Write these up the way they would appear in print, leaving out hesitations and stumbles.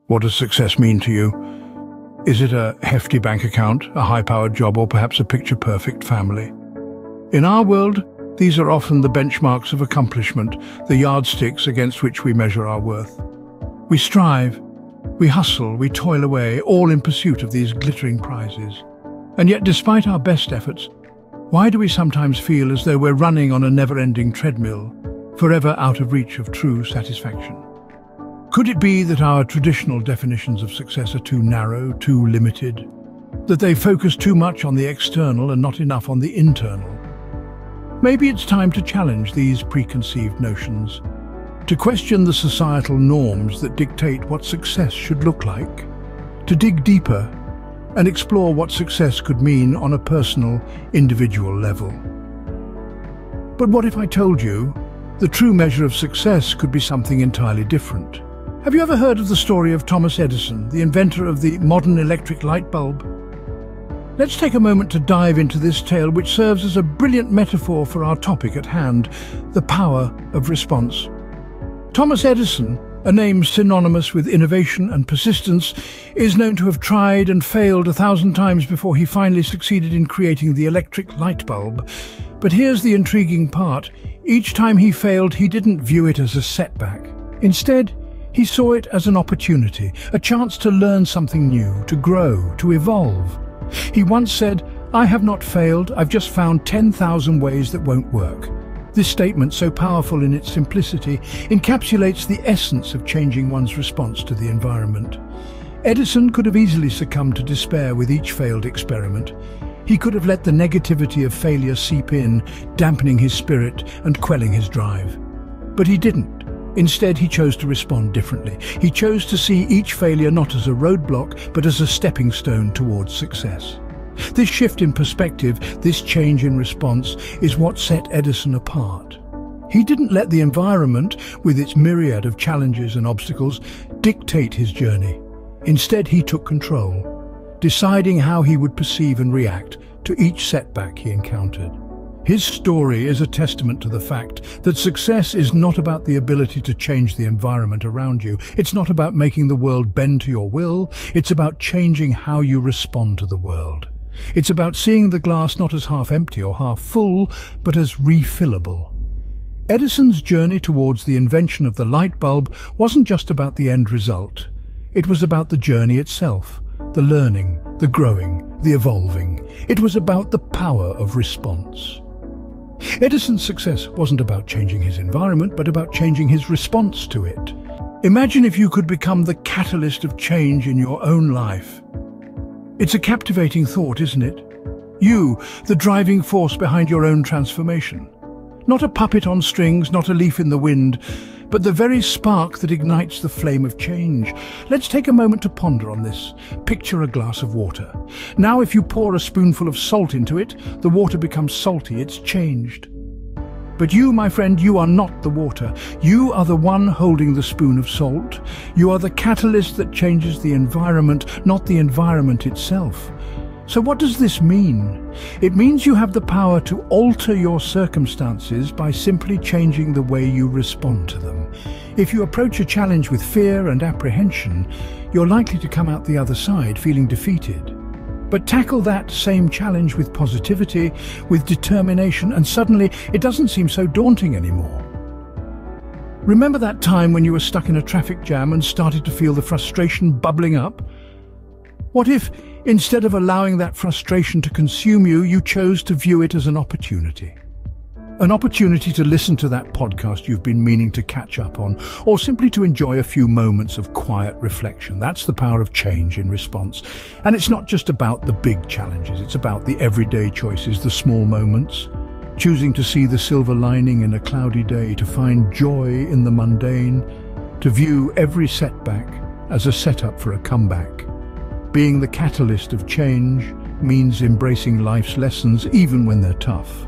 What does success mean to you? Is it a hefty bank account, a high-powered job, or perhaps a picture-perfect family? In our world, these are often the benchmarks of accomplishment, the yardsticks against which we measure our worth. We strive, we hustle, we toil away, all in pursuit of these glittering prizes. And yet, despite our best efforts, why do we sometimes feel as though we're running on a never-ending treadmill, forever out of reach of true satisfaction? Could it be that our traditional definitions of success are too narrow, too limited? That they focus too much on the external and not enough on the internal? Maybe it's time to challenge these preconceived notions, to question the societal norms that dictate what success should look like, to dig deeper and explore what success could mean on a personal, individual level. But what if I told you the true measure of success could be something entirely different? Have you ever heard of the story of Thomas Edison, the inventor of the modern electric light bulb? Let's take a moment to dive into this tale, which serves as a brilliant metaphor for our topic at hand, the power of response. Thomas Edison, a name synonymous with innovation and persistence, is known to have tried and failed 1,000 times before he finally succeeded in creating the electric light bulb. But here's the intriguing part. Each time he failed, he didn't view it as a setback. Instead, he saw it as an opportunity, a chance to learn something new, to grow, to evolve. He once said, "I have not failed, I've just found 10,000 ways that won't work." This statement, so powerful in its simplicity, encapsulates the essence of changing one's response to the environment. Edison could have easily succumbed to despair with each failed experiment. He could have let the negativity of failure seep in, dampening his spirit and quelling his drive. But he didn't. Instead, he chose to respond differently. He chose to see each failure not as a roadblock, but as a stepping stone towards success. This shift in perspective, this change in response, is what set Edison apart. He didn't let the environment, with its myriad of challenges and obstacles, dictate his journey. Instead, he took control, deciding how he would perceive and react to each setback he encountered. His story is a testament to the fact that success is not about the ability to change the environment around you. It's not about making the world bend to your will. It's about changing how you respond to the world. It's about seeing the glass not as half empty or half full, but as refillable. Edison's journey towards the invention of the light bulb wasn't just about the end result. It was about the journey itself, the learning, the growing, the evolving. It was about the power of response. Edison's success wasn't about changing his environment, but about changing his response to it. Imagine if you could become the catalyst of change in your own life. It's a captivating thought, isn't it? You, the driving force behind your own transformation. Not a puppet on strings, not a leaf in the wind, but the very spark that ignites the flame of change. Let's take a moment to ponder on this. Picture a glass of water. Now, if you pour a spoonful of salt into it, the water becomes salty, it's changed. But you, my friend, you are not the water. You are the one holding the spoon of salt. You are the catalyst that changes the environment, not the environment itself. So what does this mean? It means you have the power to alter your circumstances by simply changing the way you respond to them. If you approach a challenge with fear and apprehension, you're likely to come out the other side feeling defeated. But tackle that same challenge with positivity, with determination, and suddenly it doesn't seem so daunting anymore. Remember that time when you were stuck in a traffic jam and started to feel the frustration bubbling up? What if, instead of allowing that frustration to consume you, you chose to view it as an opportunity? An opportunity to listen to that podcast you've been meaning to catch up on, or simply to enjoy a few moments of quiet reflection. That's the power of change in response. And it's not just about the big challenges, it's about the everyday choices, the small moments. Choosing to see the silver lining in a cloudy day, to find joy in the mundane, to view every setback as a setup for a comeback. Being the catalyst of change means embracing life's lessons even when they're tough.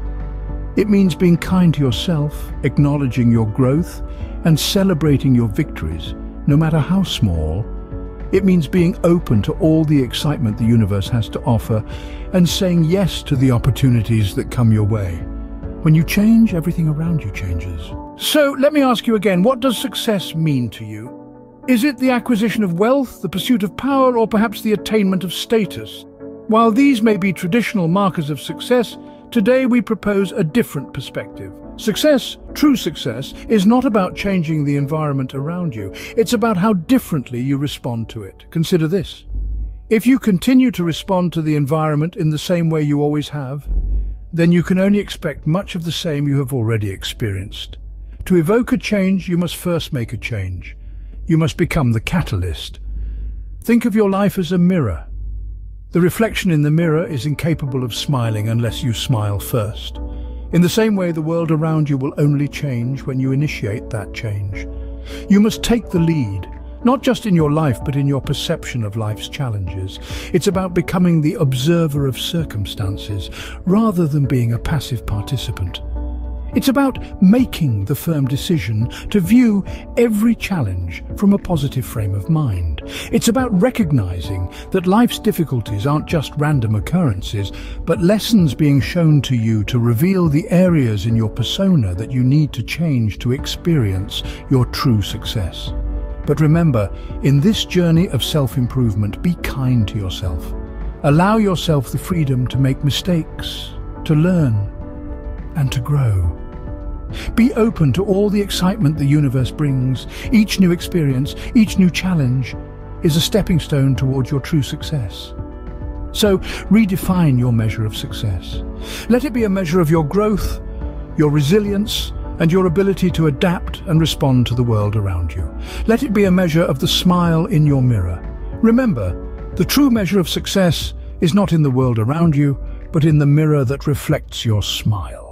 It means being kind to yourself, acknowledging your growth, and celebrating your victories, no matter how small. It means being open to all the excitement the universe has to offer, and saying yes to the opportunities that come your way. When you change, everything around you changes. So let me ask you again, what does success mean to you? Is it the acquisition of wealth, the pursuit of power, or perhaps the attainment of status? While these may be traditional markers of success, today we propose a different perspective. Success, true success, is not about changing the environment around you. It's about how differently you respond to it. Consider this. If you continue to respond to the environment in the same way you always have, then you can only expect much of the same you have already experienced. To evoke a change, you must first make a change. You must become the catalyst. Think of your life as a mirror. The reflection in the mirror is incapable of smiling unless you smile first. In the same way, the world around you will only change when you initiate that change. You must take the lead, not just in your life, but in your perception of life's challenges. It's about becoming the observer of circumstances, rather than being a passive participant. It's about making the firm decision to view every challenge from a positive frame of mind. It's about recognizing that life's difficulties aren't just random occurrences, but lessons being shown to you to reveal the areas in your persona that you need to change to experience your true success. But remember, in this journey of self-improvement, be kind to yourself. Allow yourself the freedom to make mistakes, to learn, and to grow. Be open to all the excitement the universe brings. Each new experience, each new challenge is a stepping stone towards your true success. So redefine your measure of success. Let it be a measure of your growth, your resilience, and your ability to adapt and respond to the world around you. Let it be a measure of the smile in your mirror. Remember, the true measure of success is not in the world around you, but in the mirror that reflects your smile.